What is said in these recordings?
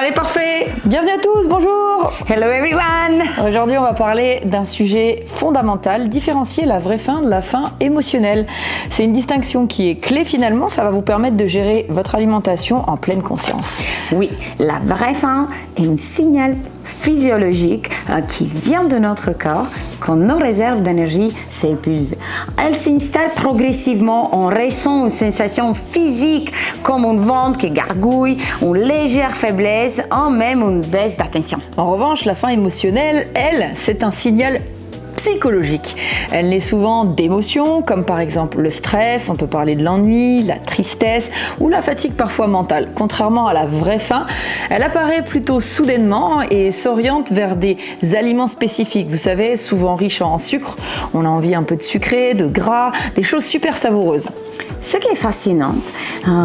Allez, parfait. Bienvenue à tous, bonjour. Hello everyone. Aujourd'hui, on va parler d'un sujet fondamental, différencier la vraie faim de la faim émotionnelle. C'est une distinction qui est clé finalement, ça va vous permettre de gérer votre alimentation en pleine conscience. Oui, la vraie faim est un signal physiologique qui vient de notre corps quand nos réserves d'énergie s'épuisent. Elle s'installe progressivement, on ressent une sensation physique comme un ventre qui gargouille, une légère faiblesse, ou même une baisse d'attention. En revanche, la faim émotionnelle, elle, c'est un signal psychologique. Elle naît souvent d'émotions, comme par exemple le stress, on peut parler de l'ennui, la tristesse ou la fatigue parfois mentale. Contrairement à la vraie faim, elle apparaît plutôt soudainement et s'oriente vers des aliments spécifiques. Vous savez, souvent riches en sucre, on a envie un peu de sucré, de gras, des choses super savoureuses. Ce qui est fascinant,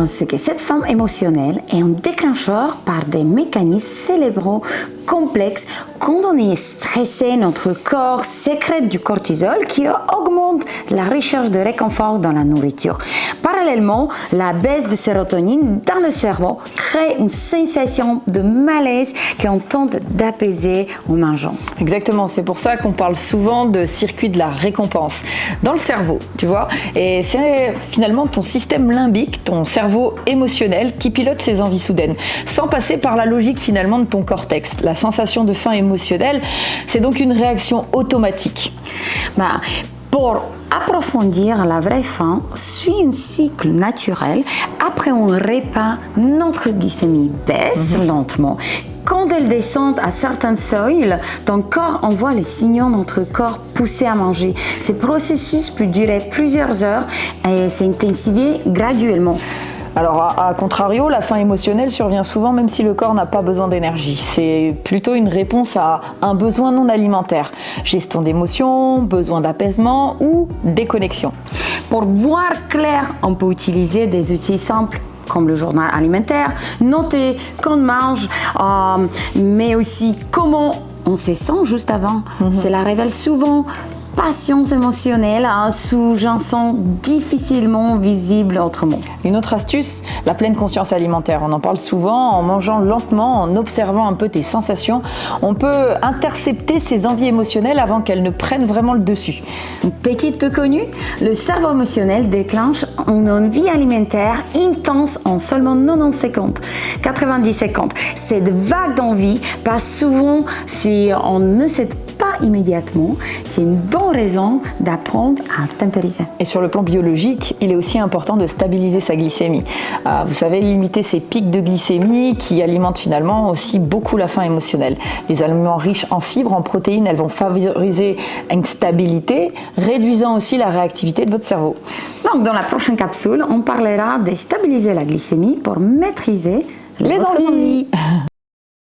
c'est que cette faim émotionnelle est un déclencheur par des mécanismes cérébraux complexes. Quand on est stressé, notre corps sécrète du cortisol qui augmente la recherche de réconfort dans la nourriture. Parallèlement, la baisse de sérotonine dans le cerveau crée une sensation de malaise qu'on tente d'apaiser en mangeant. Exactement, c'est pour ça qu'on parle souvent de circuit de la récompense dans le cerveau, tu vois. Et c'est finalement ton système limbique, ton cerveau émotionnel qui pilote ces envies soudaines, sans passer par la logique finalement de ton cortex. La sensation de faim émotionnelle, c'est donc une réaction automatique. Pour approfondir la vraie faim, suit un cycle naturel. Après un repas, notre glycémie baisse lentement. Quand elle descend à certains seuils, ton corps envoie les signaux de notre corps pousser à manger. Ce processus peut durer plusieurs heures et s'intensifier graduellement. Alors, à contrario, la faim émotionnelle survient souvent même si le corps n'a pas besoin d'énergie. C'est plutôt une réponse à un besoin non alimentaire. Gestion d'émotions, besoin d'apaisement ou déconnexion. Pour voir clair, on peut utiliser des outils simples comme le journal alimentaire, noter qu'on mange, mais aussi comment on se sent juste avant. Cela révèle souvent patience émotionnelle sous-jacent difficilement visible autrement. Une autre astuce, la pleine conscience alimentaire. On en parle souvent, en mangeant lentement, en observant un peu tes sensations. On peut intercepter ces envies émotionnelles avant qu'elles ne prennent vraiment le dessus. Une petite peu connue, le cerveau émotionnel déclenche une envie alimentaire intense en seulement 90 secondes, 90 secondes. Cette vague d'envie passe souvent si on ne sait pas immédiatement. C'est une bonne raison d'apprendre à tempériser. Et sur le plan biologique, il est aussi important de stabiliser sa glycémie. Vous savez, limiter ces pics de glycémie qui alimentent finalement aussi beaucoup la faim émotionnelle. Les aliments riches en fibres, en protéines, elles vont favoriser une stabilité, réduisant aussi la réactivité de votre cerveau. Donc, dans la prochaine capsule, on parlera de stabiliser la glycémie pour maîtriser les envies.